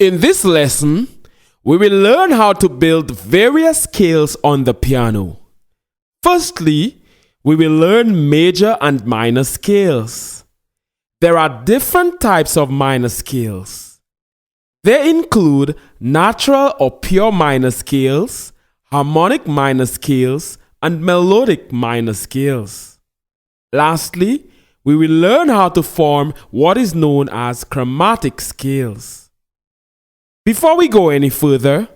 In this lesson, we will learn how to build various scales on the piano. Firstly, we will learn major and minor scales. There are different types of minor scales. They include natural or pure minor scales, harmonic minor scales, and melodic minor scales. Lastly, we will learn how to form what is known as chromatic scales. Before we go any further,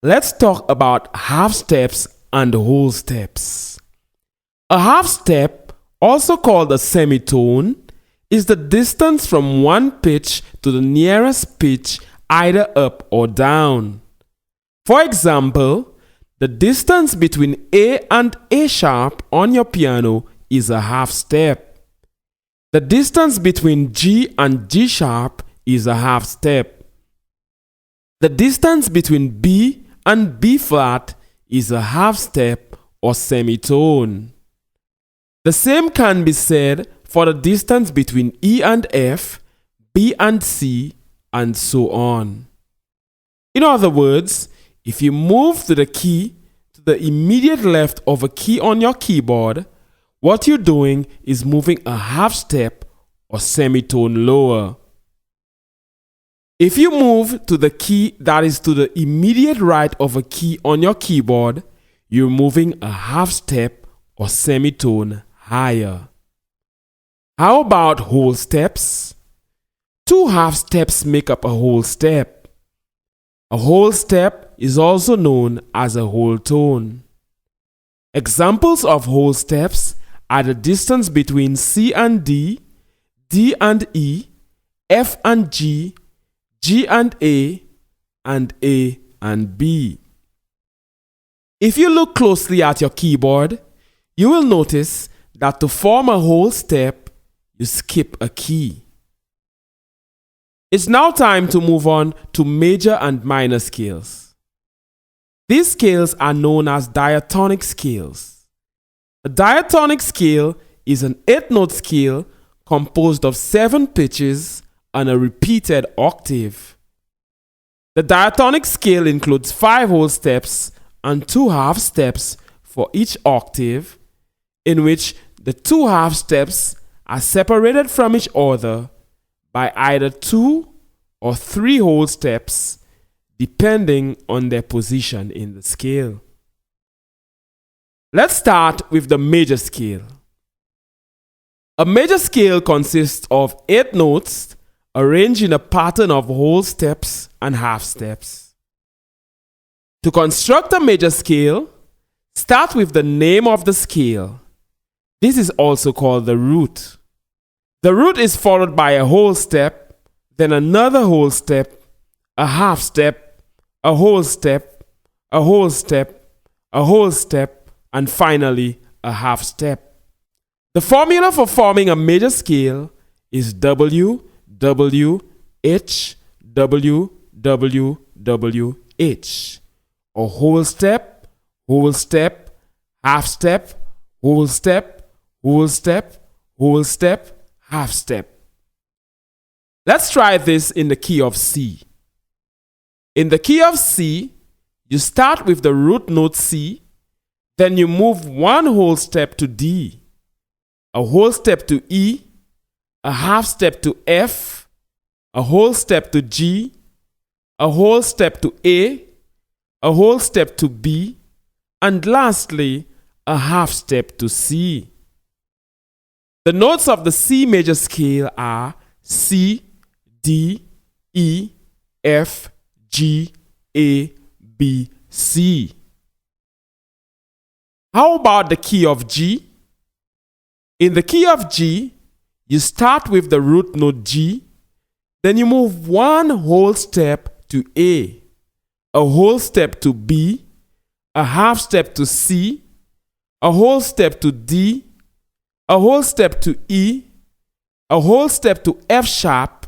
let's talk about half steps and whole steps. A half step, also called a semitone, is the distance from one pitch to the nearest pitch, either up or down. For example, the distance between A and A sharp on your piano is a half step. The distance between G and G sharp is a half step. The distance between B and B flat is a half step or semitone. The same can be said for the distance between E and F, B and C, and so on. In other words, if you move to the key to the immediate left of a key on your keyboard, what you're doing is moving a half step or semitone lower. If you move to the key that is to the immediate right of a key on your keyboard, you're moving a half step or semitone higher. How about whole steps? Two half steps make up a whole step. A whole step is also known as a whole tone. Examples of whole steps are the distance between C and D, D and E, F and G, G and A and B. If you look closely at your keyboard, you will notice that to form a whole step, you skip a key. It's now time to move on to major and minor scales. These scales are known as diatonic scales. A diatonic scale is an 8-note scale composed of 7 pitches and a repeated octave. The diatonic scale includes 5 whole steps and 2 half steps for each octave, in which the 2 half steps are separated from each other by either 2 or 3 whole steps, depending on their position in the scale. Let's start with the major scale. A major scale consists of 8 notes arranged in a pattern of whole steps and half steps. To construct a major scale, start with the name of the scale. This is also called the root. The root is followed by a whole step, then another whole step, a half step, a whole step, a whole step, a whole step, and finally a half step. The formula for forming a major scale is W, W, H, W, W, W, H. A whole step, half step, whole step, whole step, whole step, half step. Let's try this in the key of C. In the key of C, you start with the root note C, then you move 1 whole step to D, a whole step to E, a half step to F, a whole step to G, a whole step to A whole step to B, and lastly, a half step to C. The notes of the C major scale are C, D, E, F, G, A, B, C. How about the key of G? In the key of G, you start with the root note G, then you move 1 whole step to A, a whole step to B, a half step to C, a whole step to D, a whole step to E, a whole step to F sharp,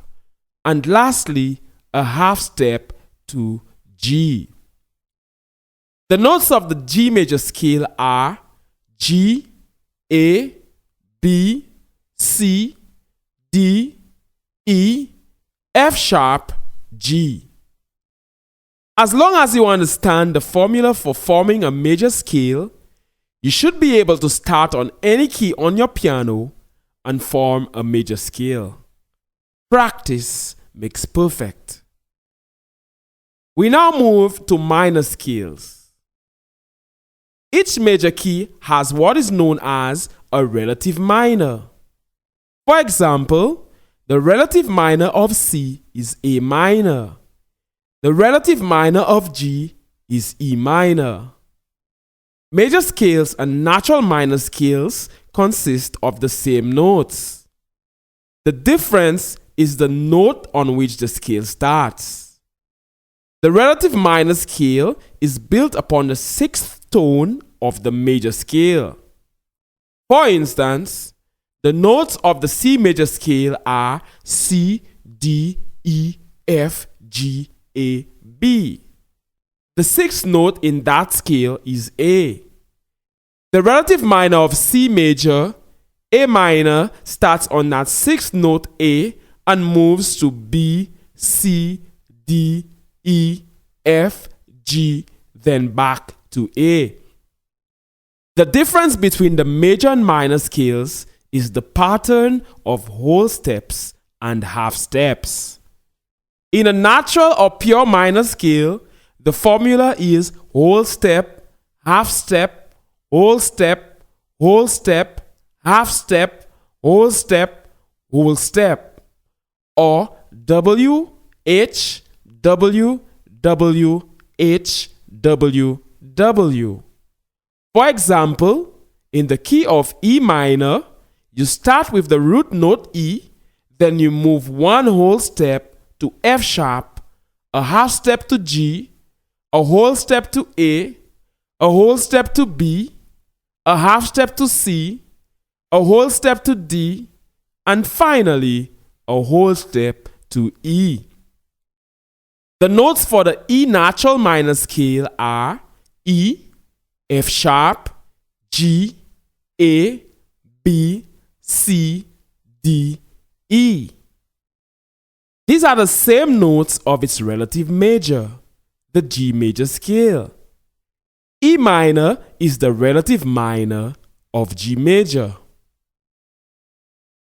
and lastly, a half step to G. The notes of the G major scale are G, A, B, C, D, E, F sharp, G. As long as you understand the formula for forming a major scale, you should be able to start on any key on your piano and form a major scale. Practice makes perfect. We now move to minor scales. Each major key has what is known as a relative minor. For example, the relative minor of C is A minor. The relative minor of G is E minor. Major scales and natural minor scales consist of the same notes. The difference is the note on which the scale starts. The relative minor scale is built upon the sixth tone of the major scale. For instance, the notes of the C major scale are C, D, E, F, G, A, B. The sixth note in that scale is A. The relative minor of C major, A minor, starts on that sixth note A and moves to B, C, D, E, F, G, then back to A. The difference between the major and minor scales is the pattern of whole steps and half steps. In a natural or pure minor scale, the formula is whole step, half step, whole step, whole step, half step, whole step, whole step, or W, H, W, W, H, W, W. For example, in the key of E minor, you start with the root note E, then you move one whole step to F sharp, a half step to G, a whole step to A whole step to B, a half step to C, a whole step to D, and finally a whole step to E. The notes for the E natural minor scale are E, F sharp, G, A, B, C, D, E. These are the same notes of its relative major, the G major scale. E minor is the relative minor of G major.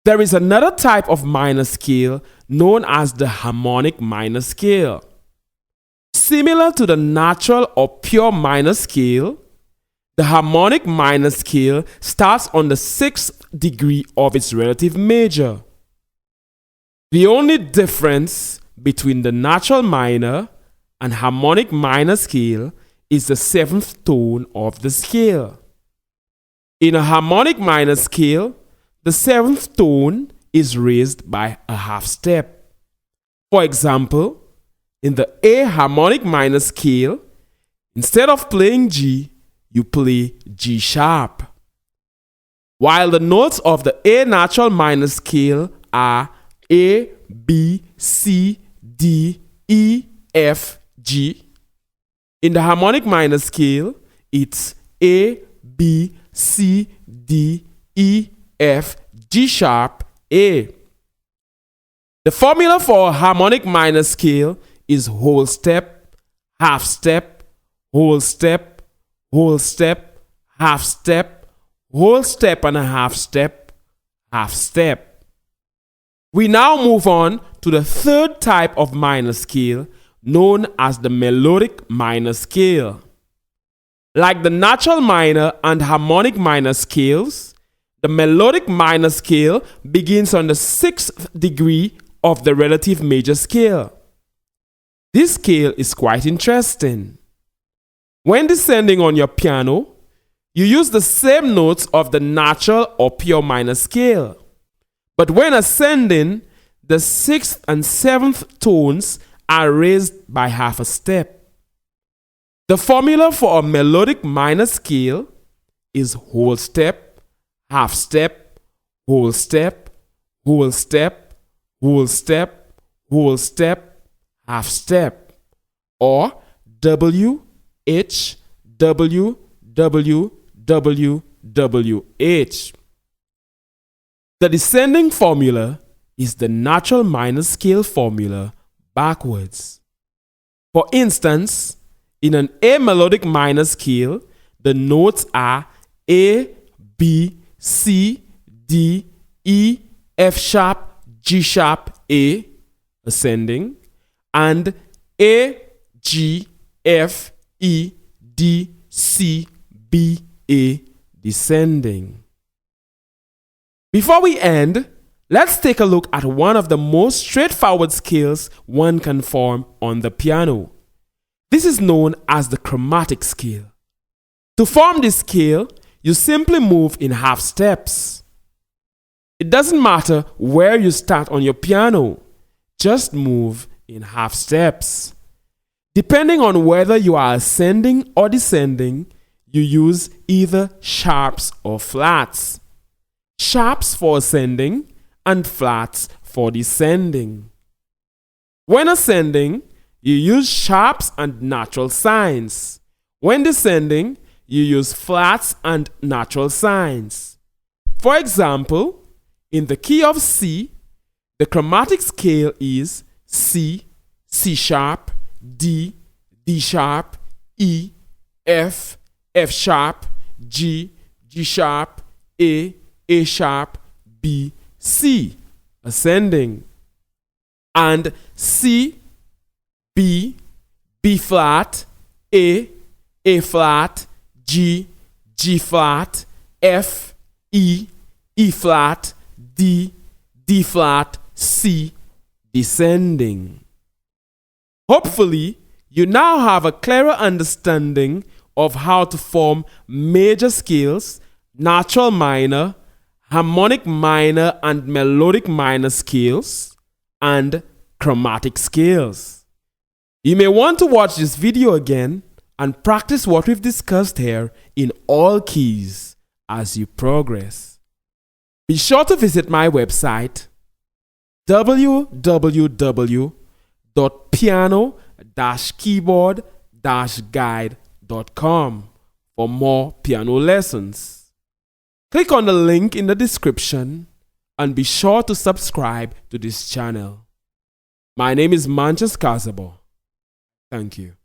There is another type of minor scale known as the harmonic minor scale. Similar to the natural or pure minor scale, the harmonic minor scale starts on the sixth degree of its relative major. The only difference between the natural minor and harmonic minor scale is the seventh tone of the scale. In a harmonic minor scale, the seventh tone is raised by a half step. For example, in the A harmonic minor scale, instead of playing G, you play G sharp. While the notes of the A natural minor scale are A, B, C, D, E, F, G. In the harmonic minor scale, it's A, B, C, D, E, F, G sharp, A. The formula for a harmonic minor scale is whole step, half step, whole step, whole step, half step, whole step and a half step, half step. We now move on to the third type of minor scale, known as the melodic minor scale. Like the natural minor and harmonic minor scales, the melodic minor scale begins on the sixth degree of the relative major scale. This scale is quite interesting. When descending on your piano, you use the same notes of the natural or pure minor scale. But when ascending, the sixth and seventh tones are raised by half a step. The formula for a melodic minor scale is whole step, half step, whole step, whole step, whole step, whole step, half step, or W, H, W, W, W, W, H. The descending formula is the natural minor scale formula backwards. For instance, in an A melodic minor scale, the notes are A, B, C, D, E, F sharp, G sharp, A, ascending, and A, G, F, E, D, C, B, A, descending. Before we end, let's take a look at one of the most straightforward scales one can form on the piano. This is known as the chromatic scale. To form this scale, you simply move in half steps. It doesn't matter where you start on your piano, just move in half steps. Depending on whether you are ascending or descending, you use either sharps or flats. Sharps for ascending and flats for descending. When ascending, you use sharps and natural signs. When descending, you use flats and natural signs. For example, in the key of C, the chromatic scale is C, C sharp, D, D sharp, E, F, F sharp, G, G sharp, A sharp, B, C, ascending, and C, B, B flat, A flat, G, G flat, F, E flat, D flat, C, descending. Hopefully, you now have a clearer understanding of how to form major scales, natural minor, harmonic minor and melodic minor scales, and chromatic scales. You may want to watch this video again and practice what we've discussed here in all keys as you progress. Be sure to visit my website www.piano-keyboard-guide.com for more piano lessons. Click on the link in the description and be sure to subscribe to this channel. My name is Mantius Cazaubon. Thank you.